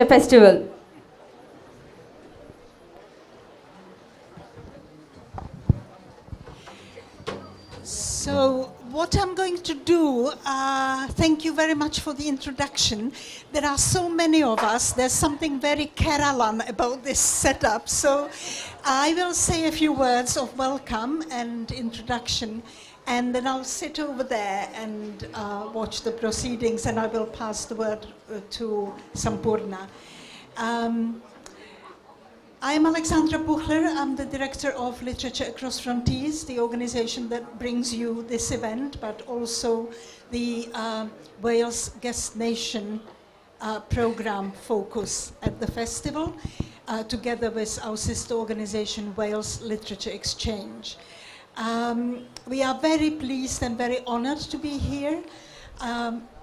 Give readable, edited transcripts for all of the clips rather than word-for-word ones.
festival. So what I'm going to do, thank you very much for the introduction. There are so many of us. There's something very Keralan about this setup. So I will say a few words of welcome and introduction, and then I'll sit over there and watch the proceedings, and I will pass the word to Sampurna. I'm Alexandra Buchler. I'm the director of Literature Across Frontiers, the organization that brings you this event, but also the Wales Guest Nation program focus at the festival, together with our sister organization, Wales Literature Exchange. We are very pleased and very honored to be here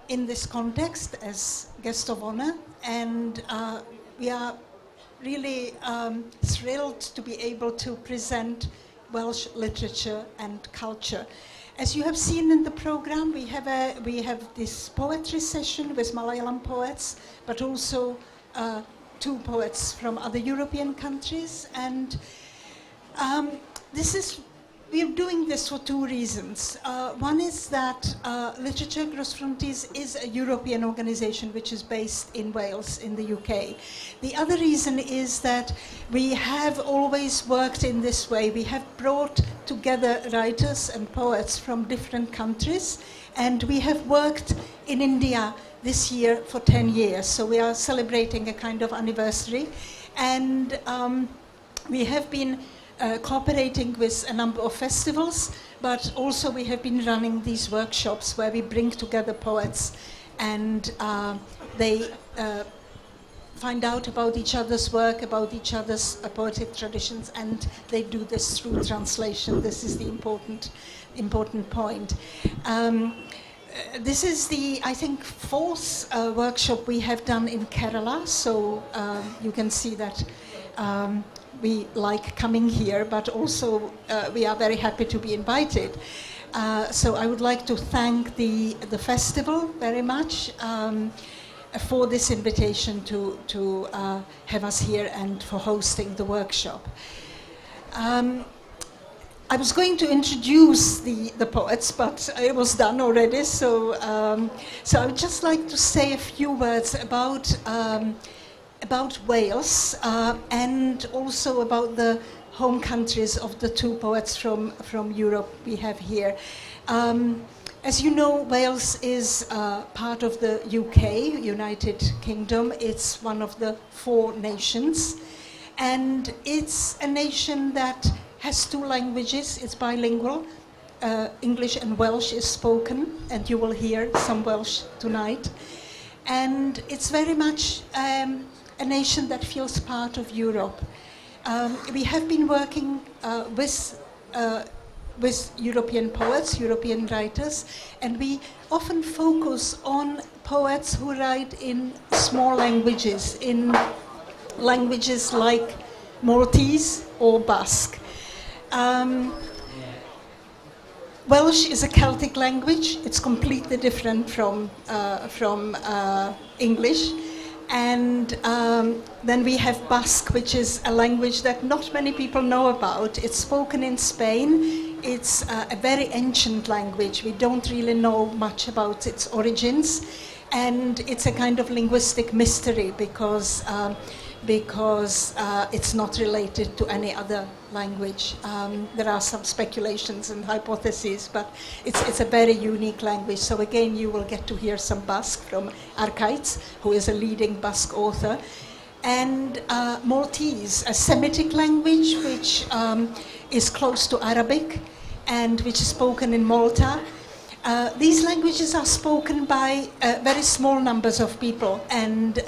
in this context as guest of honor, and we are really thrilled to be able to present Welsh literature and culture. As you have seen in the program, we have this poetry session with Malayalam poets, but also two poets from other European countries. And we are doing this for two reasons. One is that Literature Across Frontiers is a European organization which is based in Wales, in the UK. The other reason is that we have always worked in this way. We have brought together writers and poets from different countries, and we have worked in India this year for 10 years. So we are celebrating a kind of anniversary, and we have been cooperating with a number of festivals, but also we have been running these workshops where we bring together poets, and they find out about each other's work, about each other's poetic traditions, and they do this through translation. This is the important point. This is the, I think, fourth workshop we have done in Kerala, so you can see that we like coming here, but also we are very happy to be invited. So I would like to thank the festival very much for this invitation to have us here and for hosting the workshop. I was going to introduce the poets, but it was done already, so I would just like to say a few words about Wales and also about the home countries of the two poets from Europe we have here. As you know, Wales is part of the UK, United Kingdom. It's one of the 4 nations, and it's a nation that has 2 languages. It's bilingual. English and Welsh is spoken, and you will hear some Welsh tonight. And it's very much a nation that feels part of Europe. We have been working with European poets, European writers, and we often focus on poets who write in small languages, in languages like Maltese or Basque. Welsh is a Celtic language. It's completely different from English. And then we have Basque, which is a language that not many people know about. It's spoken in Spain. It's a very ancient language. We don't really know much about its origins. And it's a kind of linguistic mystery because it's not related to any other language. There are some speculations and hypotheses, but it's a very unique language. So again, you will get to hear some Basque from Harkaitz, who is a leading Basque author. And Maltese, a Semitic language which is close to Arabic and which is spoken in Malta. These languages are spoken by very small numbers of people, and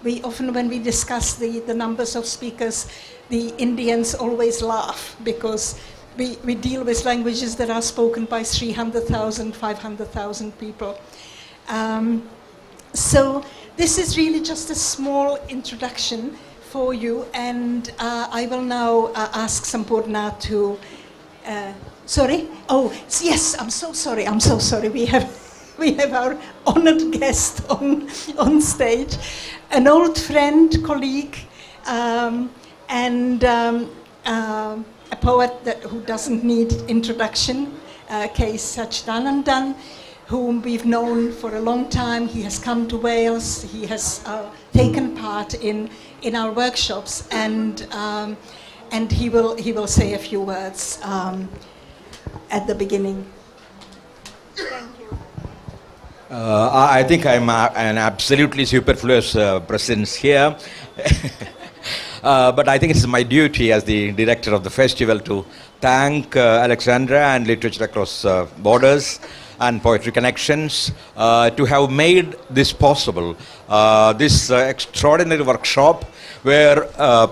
we often, when we discuss the numbers of speakers, the Indians always laugh because we deal with languages that are spoken by 300,000, 500,000 people. So this is really just a small introduction for you, and I will now ask Sampurna to sorry? Oh, yes, I'm so sorry. We have our honored guest on stage. an old friend, colleague, and a poet who doesn't need introduction, K. Satchidanandan, whom we've known for a long time. He has come to Wales. He has taken part in our workshops, and he will say a few words at the beginning. Thank you. I think I'm an absolutely superfluous presence here. But I think it's my duty as the director of the festival to thank Alexandra and Literature Across Borders and Poetry Connections to have made this possible. This extraordinary workshop where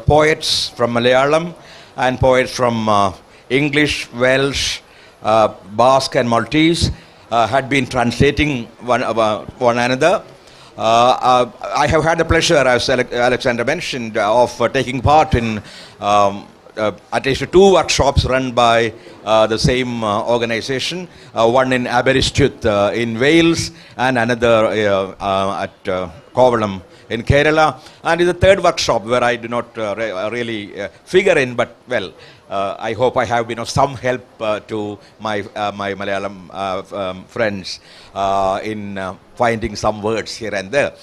poets from Malayalam and poets from English, Welsh, Basque and Maltese had been translating one another. I have had the pleasure, as Alexandra mentioned, of taking part in at least 2 workshops run by the same organization, one in Aberystwyth in Wales and another at Kovalam in Kerala, and is a 3rd workshop where I do not really figure in, but well, I hope I have been of some help to my Malayalam friends in finding some words here and there.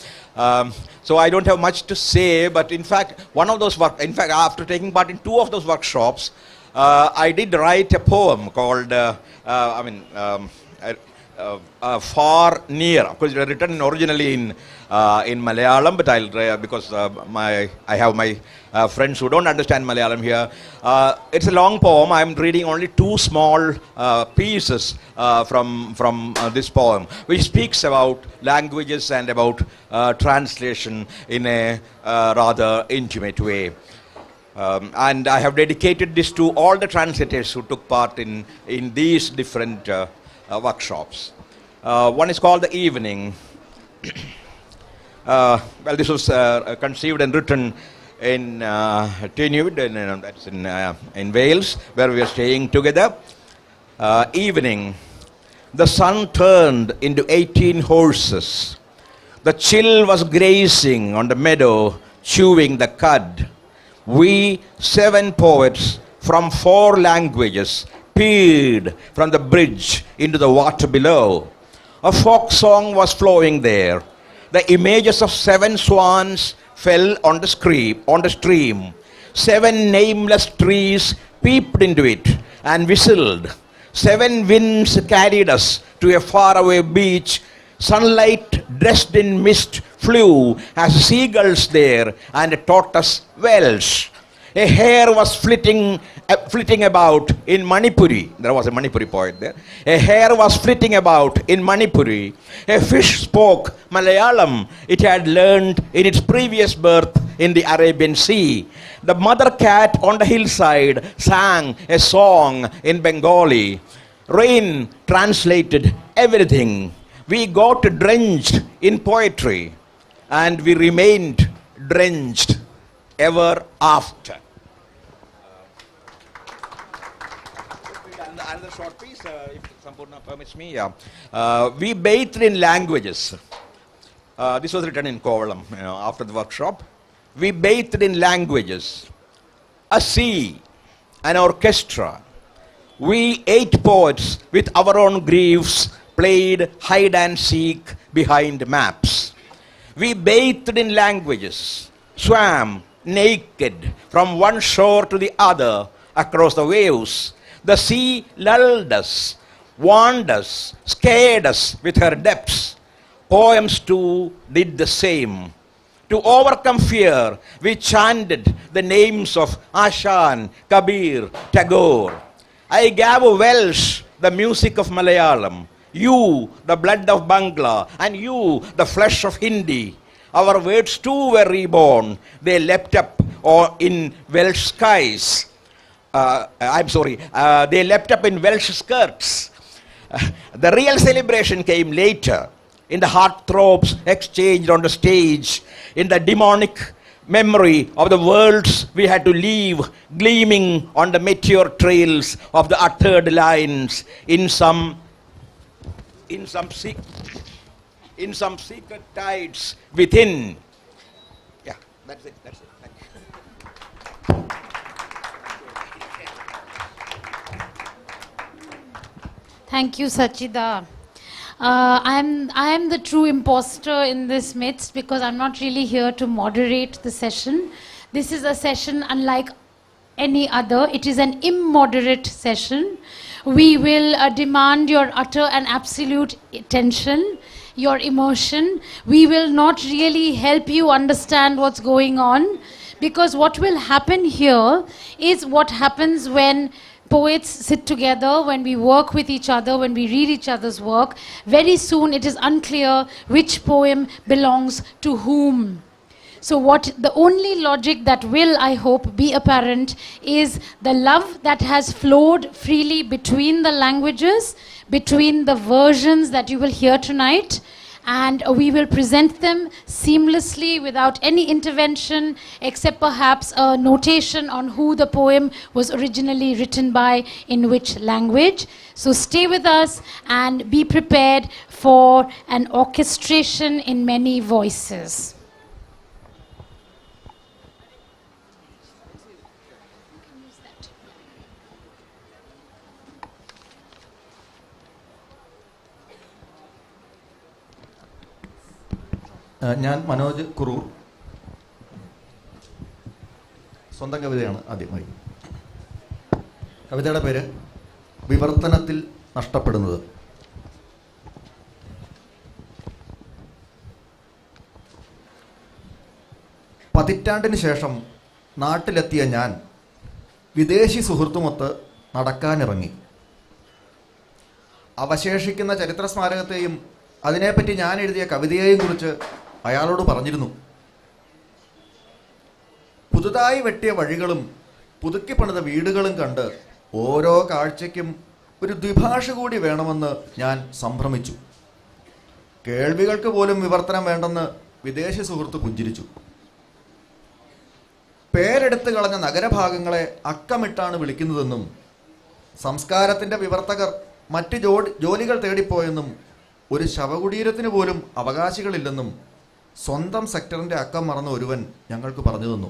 So I don't have much to say, but in fact, after taking part in 2 of those workshops, I did write a poem called, Far Near. Of course, it was written originally in Malayalam, but because I have my friends who don't understand Malayalam here. It's a long poem. I'm reading only 2 small pieces from this poem, which speaks about languages and about translation in a rather intimate way. And I have dedicated this to all the translators who took part in these different workshops. One is called The Evening. Well, this was conceived and written in Tynewood, that's in Wales, where we are staying together. Evening. The sun turned into 18 horses. The chill was grazing on the meadow, chewing the cud. We 7 poets from 4 languages peered from the bridge into the water below. A folk song was flowing there. The images of 7 swans fell on the stream. 7 nameless trees peeped into it and whistled. 7 winds carried us to a faraway beach. Sunlight dressed in mist flew as seagulls there and taught us Welsh. A hare was flitting about in Manipuri. There was a Manipuri poet there. A hare was flitting about in Manipuri. A fish spoke Malayalam. It had learned in its previous birth in the Arabian Sea. The mother cat on the hillside sang a song in Bengali. Rain translated everything. We got drenched in poetry, and we remained drenched ever after. Another short piece, if Sampurna permits me. We bathed in languages. This was written in Kovalam, after the workshop. We bathed in languages. A sea, an orchestra. We 8 poets with our own griefs played hide and seek behind maps. We bathed in languages, swam naked from one shore to the other across the waves. The sea lulled us, warned us, scared us with her depths. Poems too did the same. To overcome fear, we chanted the names of Ashan, Kabir, Tagore. I gave Welsh the music of Malayalam, you the blood of Bangla, and you the flesh of Hindi. Our words too were reborn. They leapt up in Welsh skies. They leapt up in Welsh skirts. The real celebration came later, in the heartthrobs exchanged on the stage, in the demonic memory of the worlds we had to leave, gleaming on the meteor trails of the uttered lines, in some secret tides within. That's it. Thank you. Thank you, Satchida. I am the true imposter in this midst because I'm not really here to moderate the session. This is a session unlike any other. It is an immoderate session. We will demand your utter and absolute attention, your emotion. We will not really help you understand what's going on, because what will happen here is what happens when poets sit together, when we work with each other, when we read each other's work. Very soon it is unclear which poem belongs to whom. So the only logic that will, I hope, be apparent is the love that has flowed freely between the languages, between the versions that you will hear tonight, and we will present them seamlessly without any intervention, except perhaps a notation on who the poem was originally written by, in which language. So stay with us and be prepared for an orchestration in many voices. ഞാൻ മനോജ് കുറൂർ. സ്വന്തം കവിതയാണ് ആദ്യമായി. കവിതയുടെ പേര് വിവർത്തനത്തിൽ നഷ്ടപ്പെടുന്നത്. പതിറ്റാണ്ടിന് ശേഷം നാട്ടിലെത്തിയ ഞാൻ വിദേശി സുഹൃത്തുമൊത്ത് നടക്കാനിറങ്ങി. അവശേഷിക്കുന്ന ചരിത്ര സ്മാരകത്തെയും അതിനെപ്പറ്റി ഞാൻ എഴുതിയ കവിതയെയും കുറിച്ച് അയാളോട് പറഞ്ഞിരുന്നു. പുതുതായി വെട്ടിയ വഴികളും പുതുക്കി പണിത വീടുകളും കണ്ട് ഓരോ കാഴ്ചയ്ക്കും ഒരു ദ്വിഭാഷ കൂടി വേണമെന്ന് ഞാൻ സംഭ്രമിച്ചു. കേൾവികൾക്ക് പോലും വിവർത്തനം വേണ്ടെന്ന് വിദേശി സുഹൃത്ത് പുഞ്ചിരിച്ചു. പേരെടുത്ത് കളഞ്ഞ നഗരഭാഗങ്ങളെ അക്കമിട്ടാണ് വിളിക്കുന്നതെന്നും സംസ്കാരത്തിൻ്റെ വിവർത്തകർ മറ്റ് ജോലികൾ തേടിപ്പോയെന്നും ഒരു ശവകുടീരത്തിന് പോലും അവകാശികളില്ലെന്നും സ്വന്തം സെക്ടറിൻ്റെ അക്കം മറന്ന ഒരുവൻ ഞങ്ങൾക്ക് പറഞ്ഞു തന്നു.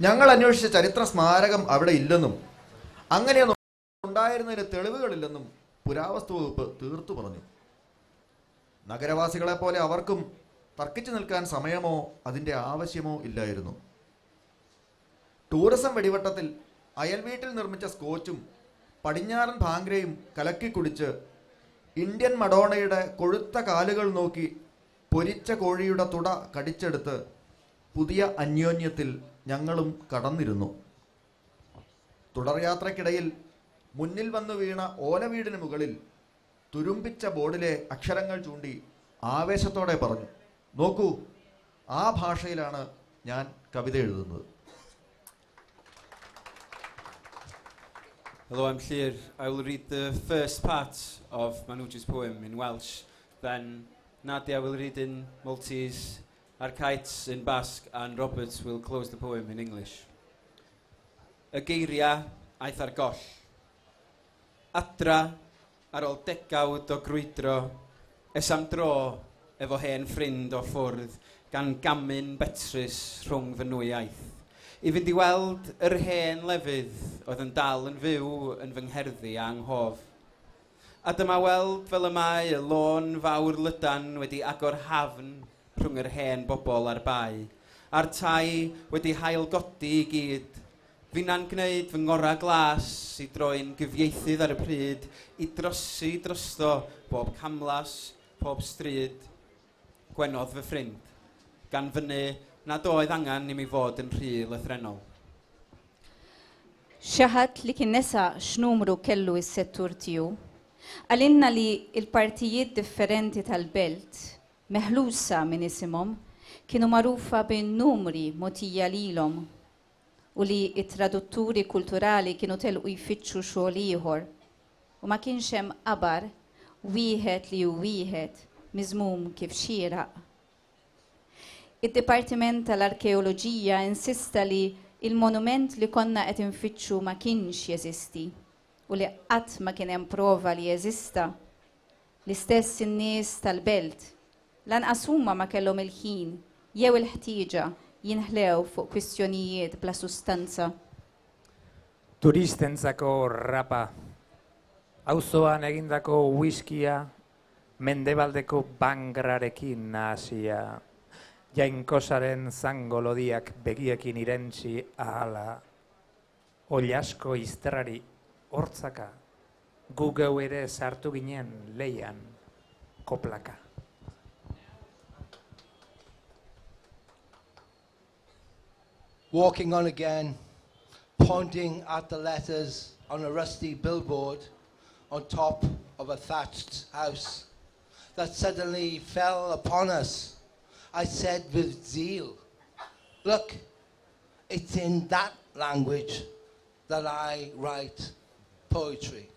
ഞങ്ങൾ അന്വേഷിച്ച ചരിത്ര സ്മാരകം അവിടെ ഇല്ലെന്നും അങ്ങനെയൊന്നും ഉണ്ടായിരുന്നതിന് തെളിവുകളില്ലെന്നും പുരാവസ്തു വകുപ്പ് തീർത്തു പറഞ്ഞു. നഗരവാസികളെപ്പോലെ അവർക്കും തർക്കിച്ചു നിൽക്കാൻ സമയമോ അതിൻ്റെ ആവശ്യമോ ഇല്ലായിരുന്നു. ടൂറിസം വെടിവട്ടത്തിൽ അയൽവീട്ടിൽ നിർമ്മിച്ച സ്കോച്ചും പടിഞ്ഞാറൻ ഭാംഗ്രയും കലക്കി കുടിച്ച് ഇന്ത്യൻ മഡോണയുടെ കൊഴുത്ത കാലുകൾ നോക്കി പൊരിച്ച കോഴിയുടെ തുട കടിച്ചെടുത്ത് പുതിയ അന്യോന്യത്തിൽ ഞങ്ങളും കടന്നിരുന്നു. തുടർയാത്രയ്ക്കിടയിൽ മുന്നിൽ വന്നു വീണ ഓലവീടിന് മുകളിൽ തുരുമ്പിച്ച ബോർഡിലെ അക്ഷരങ്ങൾ ചൂണ്ടി ആവേശത്തോടെ പറഞ്ഞു, നോക്കൂ, ആ ഭാഷയിലാണ് ഞാൻ കവിത എഴുതുന്നത്. Hello, I'm Llyr. I will read the first part of Manoj's poem in Welsh. Then Nadia will read in Maltese, Harkaitz in Basque, and Robert will close the poem in English. Y Girija aeth ar goll. Adra ar ôl degawd o grwydro, am dro efo hen ffrind o ffwrdd gan gamun betrus rhwng fy nwy iaith. I fynd i weld yr hen lefydd oedd yn dal yn fyw yn fy ngherddi a anghof. A dyma weld fel y mae y lôn fawr lydan wedi agor hafn rhwng yr hen bobl a'r bai, a'r tai wedi hailgodi i gyd. Fi'n gwneud fy ngora glas i droi'n gyfieithydd ar y pryd, i drosi drosto bob camlas, pob stryd. Gwenodd fy ffrind, gan fyny nad oedd angan i mi fod yn rhy lythrenol. Xaħat li kien nesa x'numru kellu s-settur tiegħu, għalinna li l-partijiet differenti tal-belt meħlusa minn isimhom kienu magħrufa bin-numri mogħtija lilhom u li t-tradutturi kulturali kienu telqu jfittxu xogħol ieħor u ma kienx hemm qabar wieħed li hu wieħed miżmum kif xieraq. Id-Dipartiment tal-Arkeoloġija insista li il-monument li konna qed infittxu ma kienx jeżisti u li qatt ma kien hemm prova li jeżista. L-istess in-nies tal-belt lanqas huma ma kellhom il-ħin jew il-ħtieġa jinħlew fuq kwistjonijiet bla sustanza. Turistentzako rapa, auzoan egindako whiskia, mendebaldeko bangrarekin nahasia, jainkosaren zango lodiak begiekin irentzi ahala, ollasko izterrari hortzaka, gu geu ere sartu ginen leian koplaka. Walking on again, pointing at the letters on a rusty billboard on top of a thatched house that suddenly fell upon us. I said with zeal, look, it's in that language that I write poetry.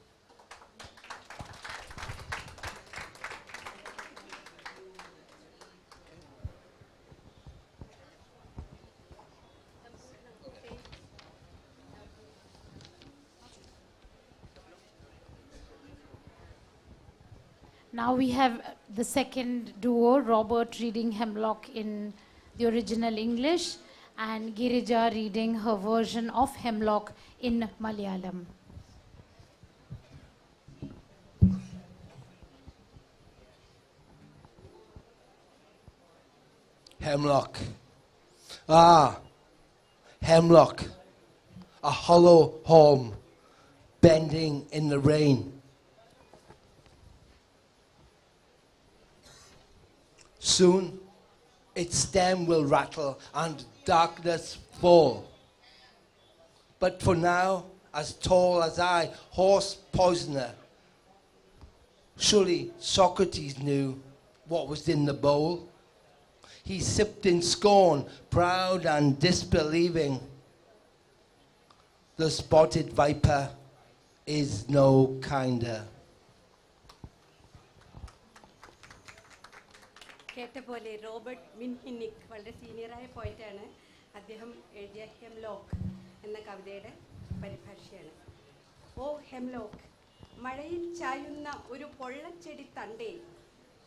Now we have the second duo, Robert reading Hemlock in the original English and Girija reading her version of Hemlock in Malayalam. Hemlock. Ah, hemlock. A hollow home bending in the rain. Soon its stem will rattle and darkness fall. But for now, as tall as I, horse poisoner. Surely Socrates knew what was in the bowl. He sipped in scorn, proud and disbelieving. The spotted viper is no kinder. കേട്ട പോലെ Robert മിൻഹിന്നിക് വളരെ സീനിയറായ പോയിന്റാണ്. അദ്ദേഹം എഴുതിയ hemlock എന്ന കവിതയുടെ പരിഭാഷയാണ്. ഓ hemlock, മഴയിൽ ചായുന്ന ഒരു പൊള്ളച്ചെടി തണ്ടേ,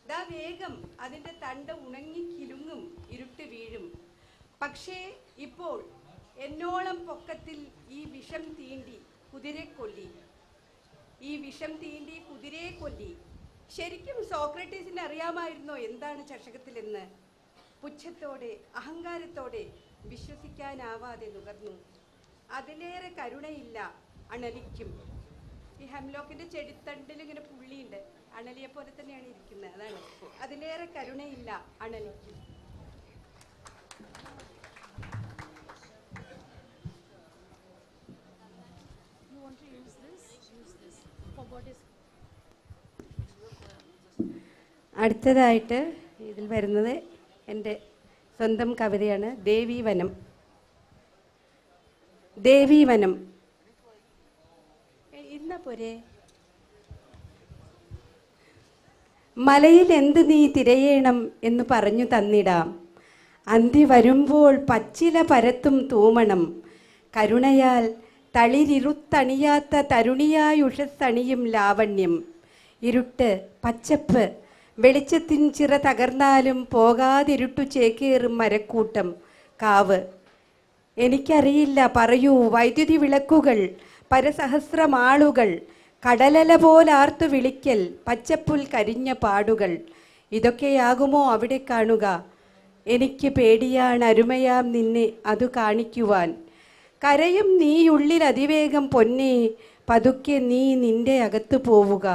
ദാ വേഗം അതിൻ്റെ തണ്ട് ഉണങ്ങി കിലുങ്ങും, ഇരുട്ട് വീഴും. പക്ഷേ ഇപ്പോൾ എന്നോളം പൊക്കത്തിൽ ഈ വിഷം തീണ്ടി കുതിരെ കൊല്ലി, ഈ വിഷം തീണ്ടി കുതിരയെ കൊല്ലി. ശരിക്കും സോക്രട്ടീസിന് അറിയാമായിരുന്നോ എന്താണ് ചഷകത്തിലെന്ന്? പുച്ഛത്തോടെ അഹങ്കാരത്തോടെ വിശ്വസിക്കാനാവാതെ നുകർന്നു. അതിലേറെ കരുണയില്ല അണലിക്കും. ഈ ഹെംലോക്കിന്റെ ചെടിത്തണ്ടിൽ ഇങ്ങനെ പുള്ളിയുണ്ട്, അണലിയെ പോലെ തന്നെയാണ് ഇരിക്കുന്നത്. അതാണ്, അതിലേറെ കരുണയില്ല അണലിക്കും. അടുത്തതായിട്ട് ഇതിൽ വരുന്നത് എൻ്റെ സ്വന്തം കവിതയാണ്. ദേവീവനം. ദേവീവനം. ഇന്ന പോരെ. മലയിൽ എന്ത് നീ തിരയേണം എന്ന് പറഞ്ഞു തന്നിടാം. അന്തി വരുമ്പോൾ പച്ചില പരത്തും തൂമണം. കരുണയാൽ തളിരിരുത്തണിയാത്ത തരുണിയായുഷത്തണിയും ലാവണ്യം. ഇരുട്ട്, പച്ചപ്പ്, വെളിച്ചത്തിൻ ചിറ തകർന്നാലും പോകാതിരുട്ടു ചേക്കേറും മരക്കൂട്ടം, കാവ്. എനിക്കറിയില്ല, പറയൂ. വൈദ്യുതി വിളക്കുകൾ, പരസഹസ്രമാളുകൾ, കടലല പോലാർത്തു വിളിക്കൽ, പച്ചപ്പുൽ കരിഞ്ഞ പാടുകൾ. ഇതൊക്കെയാകുമോ അവിടെ കാണുക? എനിക്ക് പേടിയാണ് അരുമയാം നിന്നെ അതു കാണിക്കുവാൻ. കരയും നീയുള്ളിൽ അതിവേഗം പൊന്നേ, പതുക്കെ നീ നിന്റെ അകത്ത് പോവുക.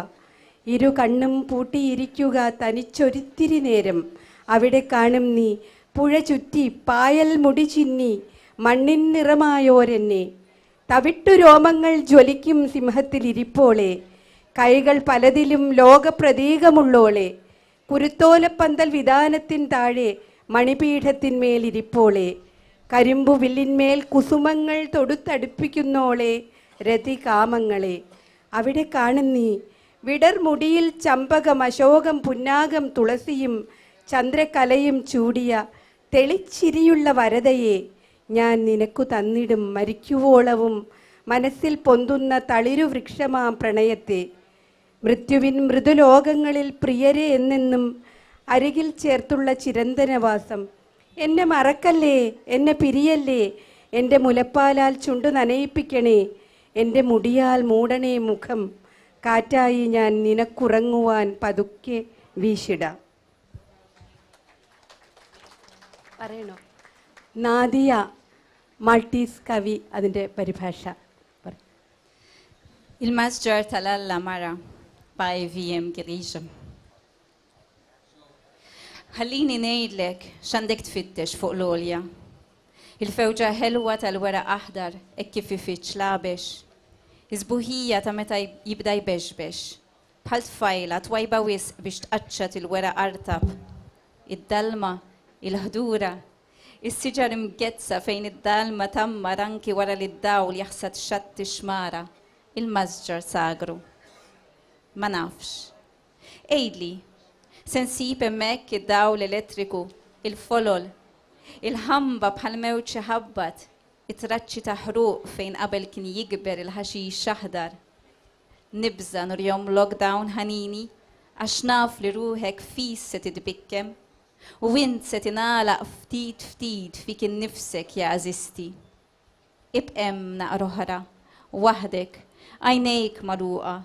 ഇരു കണ്ണും പൂട്ടിയിരിക്കുക തനിച്ചൊരിത്തിരി നേരം. അവിടെ കാണും നീ പുഴ ചുറ്റി പായൽ മുടി ചിന്നി മണ്ണിൻ നിറമായോരെന്നെ. തവിട്ടു രോമങ്ങൾ ജ്വലിക്കും സിംഹത്തിലിരിപ്പോളെ, കൈകൾ പലതിലും ലോകപ്രതീകമുള്ളോളെ. കുരുത്തോലപ്പന്തൽ വിധാനത്തിൻ താഴെ മണിപീഠത്തിന്മേലിരിപ്പോളെ, കരിമ്പു വില്ലിന്മേൽ കുസുമങ്ങൾ തൊടുത്തടുപ്പിക്കുന്നോളെ രതികാമങ്ങളെ. അവിടെ കാണും നീ വിടർമുടിയിൽ ചമ്പകം, അശോകം, പുന്നാകം, തുളസിയും ചന്ദ്രകലയും ചൂടിയ തെളിച്ചിരിയുള്ള വരതയെ ഞാൻ നിനക്കു തന്നിടും മരിക്കുവോളവും മനസ്സിൽ പൊന്തുന്ന തളിരു വൃക്ഷമാം പ്രണയത്തെ. മൃത്യുവിൻ മൃദുലോകങ്ങളിൽ പ്രിയരെ എന്നെന്നും അരികിൽ ചേർത്തുള്ള ചിരന്തനവാസം. എന്നെ മറക്കല്ലേ, എന്നെ പിരിയല്ലേ, എൻ്റെ മുലപ്പാലാൽ ചുണ്ടു നനയിപ്പിക്കണേ, എൻ്റെ മുടിയാൽ മൂടണേ മുഖം, കാറ്റായി ഞാൻ നിനക്കുറങ്ങുവാൻ പതുക്കെ വീശിടാം. പറയണോ? നാദിയ മൾട്ടീസ് കവി അതിൻ്റെ പരിഭാഷ. Il masger talalla mara by VM Girija. خليني نايدلك شندك تفتش فوق لوليا. الفوجة حلوة الورق أحضر اكففتش لابش. إزبوهية تمتى يبدأ يبشبش. بحال فايلة تويبا ويس بش تقشت الورق أرتب. الدلمة الهدورة السجر مقدسة فين الدلمة تم رنكي ورا للداول يحسد شت شمارة. المسجر ساقرو ما نافش ايدلي سنسيب مك الداول الاتريكو الفلول الهمبة بحال موت هبت اترتش تحروق فين قبل كن يجبر الحشيش شهدر نبزة نور يوم لوك داون هنيني أشناف لروحك فيس ستتبكم وانت ستنالق فتيد فتيد فيك نفسك يا عزيزتي ابقم نقرهرة وحدك عينيك مروقة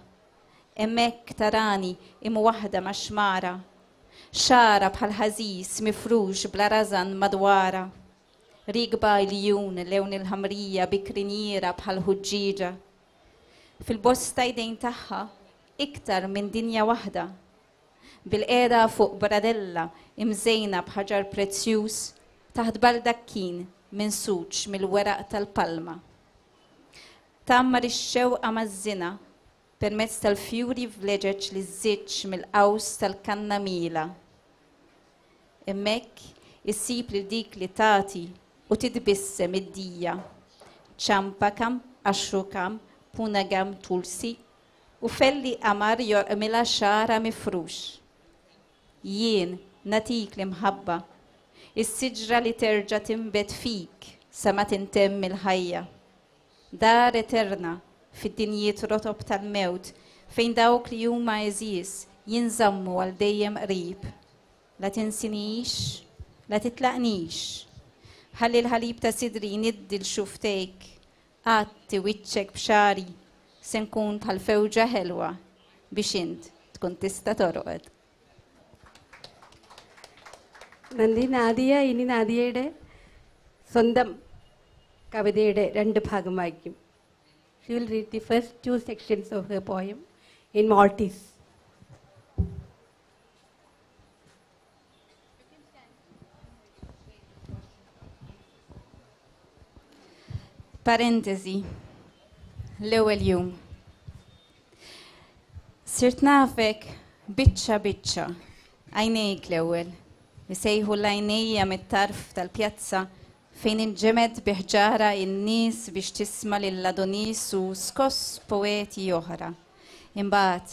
امك تراني ام وحدة مشمارة شارة بحال هزيس مفروش بلا رزن مدوارة ريقبا اليون لون الهمرية بكرنيرة بحال هجيجة في البوسطة يدين تحها اكتر من دنيا وحدة بالقيدة فوق براديلا مزينة بحجر بريتسيوس تحت بلدكين من سوتش من الورق تالبالما تمر الشوق مزنا permezz tal-fjuri vleġeġ li żżidx mill-qaws tal-kannamila. Hemmhekk issib lil dik li tagħti u titbissem id-dija. ċampakam, għaxrukam, punagam tulsi u felli qamar jorqmilha xara mifrux. Jien natik li mħabba, is-siġra li terġa' tinbet fik sa ma tintemm il-ħajja. Dar eterna fid-dinjiet rotob tal-mewt fejn dawk li huma eżies jinżammu għal dejjem qrib. La tinsinix, la titlaqnix. Ħalli l-ħalib ta' sidri niddi l-xuftejk, għatti wiċċek b'xari, se nkun bħal fewġa ħelwa biex int tkun tista' torqod. നന്ദി. നാദിയ ഇനി നാദിയയുടെ സ്വന്തം കവിതയുടെ രണ്ട് ഭാഗം വായിക്കും. She will read the first two sections of her poem in Maltese. Parentesi. L-ewwel jum. Sirt nafek biċċa biċċa. Għajnejk l-ewwel. Isejħu l-għajnejja mit-tarf tal-pjazza fejn inġemed biħġara in-nies biex tisma' lill-Adonis u skoss poeti oħra. Imbagħad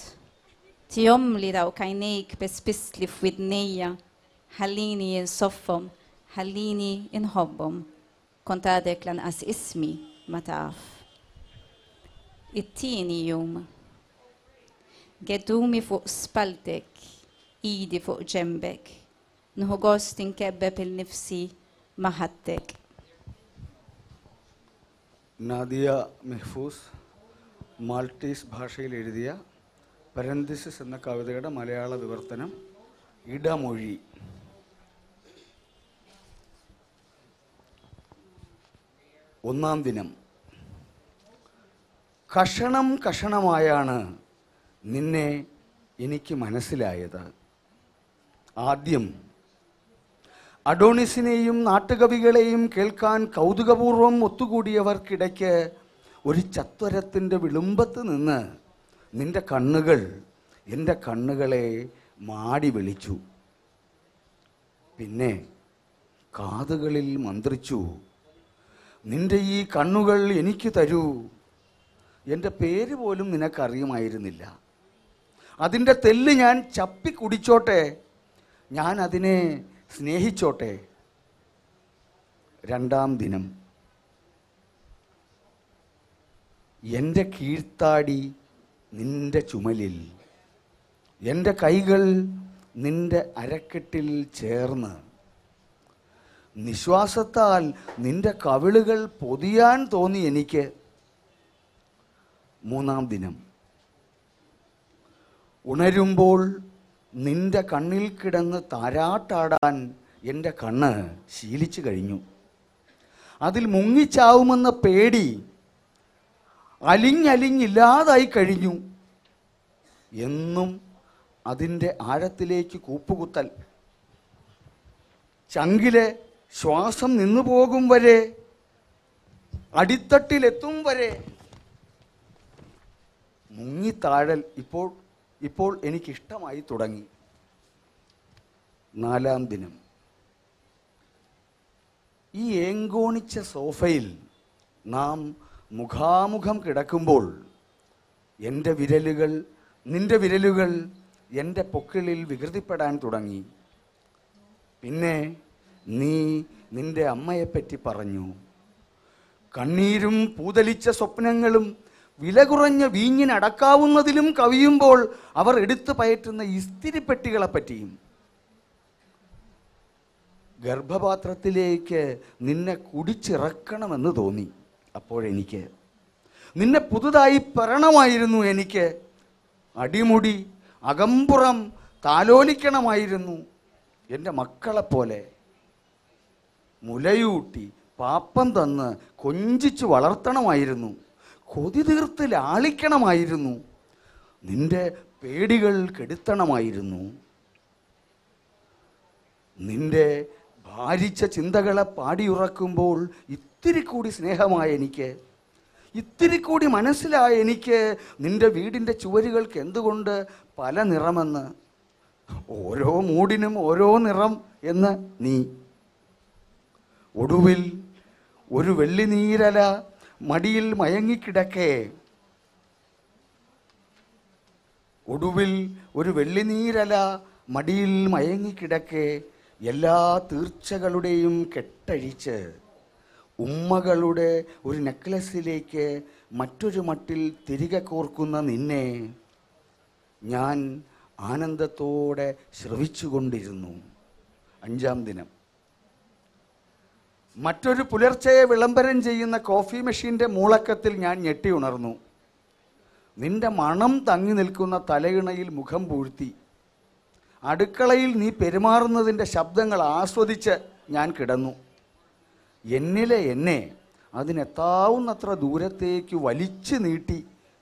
tihom li dawk għajnejk biss li f'widnejja ħallini jinsoffhom, ħallini inħobbhom. Kont għadek lanqas ismi ma taf. It-tieni jum. Geddumi fuq spaltek, idi fuq ġembek. Nħu gost inkebbeb il-nifsi maħattek. Nadia Mifsud Maltese ഭാഷയിൽ എഴുതിയ parenthesis എന്ന കവിതയുടെ മലയാള വിവർത്തനം ഇടമൊഴി. ഒന്നാം ദിനം. കഷണം കഷണമായാണ് നിന്നെ എനിക്ക് മനസ്സിലായത്. ആദ്യം അഡോണിസിനെയും നാട്ടുകവികളെയും കേൾക്കാൻ കൗതുകപൂർവം ഒത്തുകൂടിയവർക്കിടയ്ക്ക് ഒരു ചത്വരത്തിൻ്റെ വിളുമ്പത്ത് നിന്ന് നിന്റെ കണ്ണുകൾ എൻ്റെ കണ്ണുകളെ മാടി വിളിച്ചു. പിന്നെ കാതുകളിൽ മന്ത്രിച്ചു, നിന്റെ ഈ കണ്ണുകൾ എനിക്ക് തരൂ. എൻ്റെ പേര് പോലും നിനക്കറിയുമായിരുന്നില്ല. അതിൻ്റെ തെല്ല് ഞാൻ ചപ്പി കുടിച്ചോട്ടെ, ഞാൻ അതിനെ സ്നേഹിച്ചോട്ടെ. രണ്ടാം ദിനം. എൻ്റെ കീഴ്ത്താടി നിന്റെ ചുമലിൽ, എൻ്റെ കൈകൾ നിന്റെ അരക്കെട്ടിൽ ചേർന്ന് നിശ്വാസത്താൽ നിന്റെ കവിളുകൾ പൊതിയാൻ തോന്നി എനിക്ക്. 3-ാം ദിനം. ഉണരുമ്പോൾ നിന്റെ കണ്ണിൽ കിടന്ന് താരാട്ടാടാൻ എൻ്റെ കണ്ണ് ശീലിച്ചു കഴിഞ്ഞു. അതിൽ മുങ്ങിച്ചാവുമെന്ന പേടി അലിഞ്ഞലിഞ്ഞില്ലാതായി കഴിഞ്ഞു. എന്നും അതിൻ്റെ ആഴത്തിലേക്ക് കൂപ്പുകുത്തൽ, ചങ്കിലെ ശ്വാസം നിന്നു പോകും വരെ, അടിത്തട്ടിലെത്തും വരെ മുങ്ങിത്താഴൽ ഇപ്പോൾ എനിക്കിഷ്ടമായി തുടങ്ങി. 4-ാം ദിനം. ഈ ഏങ്കോണിച്ച സോഫയിൽ നാം മുഖാമുഖം കിടക്കുമ്പോൾ എൻ്റെ വിരലുകൾ, നിന്റെ വിരലുകൾ എൻ്റെ പൊക്കിളിൽ വികൃതിപ്പെടാൻ തുടങ്ങി. പിന്നെ നീ നിന്റെ അമ്മയെപ്പറ്റി പറഞ്ഞു. കണ്ണീരും പൂതലിച്ച സ്വപ്നങ്ങളും വില കുറഞ്ഞ വീഞ്ഞിനടക്കാവുന്നതിലും കവിയുമ്പോൾ അവർ എടുത്തു പയറ്റുന്ന ഇസ്തിരിപ്പെട്ടികളെപ്പറ്റിയും. ഗർഭപാത്രത്തിലേക്ക് നിന്നെ കുടിച്ചിറക്കണമെന്ന് തോന്നി. അപ്പോഴെനിക്ക് നിന്നെ പുതുതായി പറയണമായിരുന്നു. എനിക്ക് അടിമുടി അകമ്പുറം താലോലിക്കണമായിരുന്നു. എൻ്റെ മക്കളെപ്പോലെ മുലയൂട്ടി പാപ്പം തന്ന് കൊഞ്ചിച്ച് വളർത്തണമായിരുന്നു. കൊതി തീർത്ത് ലാളിക്കണമായിരുന്നു. നിന്റെ പേടികൾ കെടുത്തണമായിരുന്നു. നിന്റെ ഭാരിച്ച ചിന്തകളെ പാടിയുറക്കുമ്പോൾ ഇത്തിരി കൂടി സ്നേഹമായ എനിക്ക്, ഇത്തിരി കൂടി മനസ്സിലായ എനിക്ക് നിന്റെ വീടിൻ്റെ ചുവരുകൾക്ക് എന്തുകൊണ്ട് പല നിറമെന്ന്, ഓരോ മൂടിനും ഓരോ നിറം എന്ന് നീ. ഒടുവിൽ ഒരു വെള്ളിനീരല മടിയിൽ മയങ്ങിക്കിടക്കേ, ഒടുവിൽ ഒരു വെള്ളിനീരല മടിയിൽ മയങ്ങിക്കിടക്കേ എല്ലാ തീർച്ചകളുടെയും കെട്ടഴിച്ച് ഉമ്മകളുടെ ഒരു നെക്ലസിലേക്ക് മറ്റൊരു മട്ടിൽ തിരികെ കോർക്കുന്ന നിന്നെ ഞാൻ ആനന്ദത്തോടെ ശ്രവിച്ചുകൊണ്ടിരുന്നു. 5-ാം ദിനം. മറ്റൊരു പുലർച്ചയെ വിളംബരം ചെയ്യുന്ന കോഫി മെഷീൻ്റെ മൂളക്കത്തിൽ ഞാൻ ഞെട്ടി ഉണർന്നു. നിന്റെ മണം തങ്ങി നിൽക്കുന്ന തലയിണയിൽ മുഖം പൂഴ്ത്തി അടുക്കളയിൽ നീ പെരുമാറുന്നതിൻ്റെ ശബ്ദങ്ങൾ ആസ്വദിച്ച് ഞാൻ കിടന്നു. എന്നിലെ എന്നെ അതിനെത്താവുന്നത്ര ദൂരത്തേക്ക് വലിച്ചു നീട്ടി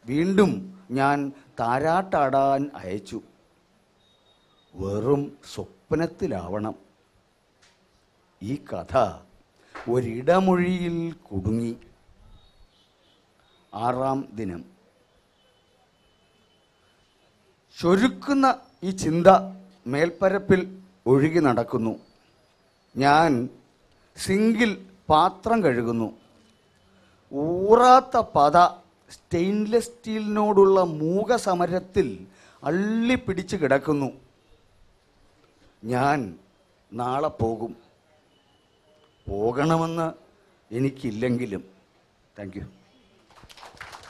വീണ്ടും ഞാൻ താരാട്ടാടാൻ അയച്ചു. വെറും സ്വപ്നത്തിലാവണം. ഈ കഥ ഒരിടമൊഴിയിൽ കുടുങ്ങി. 6-ാം ദിനം. ചൊരുക്കുന്ന ഈ ചിന്ത മേൽപ്പരപ്പിൽ ഒഴുകി നടക്കുന്നു. ഞാൻ സിങ്കിൽ പാത്രം കഴുകുന്നു. ഊറാത്ത പത സ്റ്റെയിൻലെസ് സ്റ്റീലിനോടുള്ള മൂകസമരത്തിൽ അള്ളിപ്പിടിച്ച് കിടക്കുന്നു. ഞാൻ നാളെ പോകും. പോകണമെന്ന് എനിക്കില്ലെങ്കിലും. Thank you.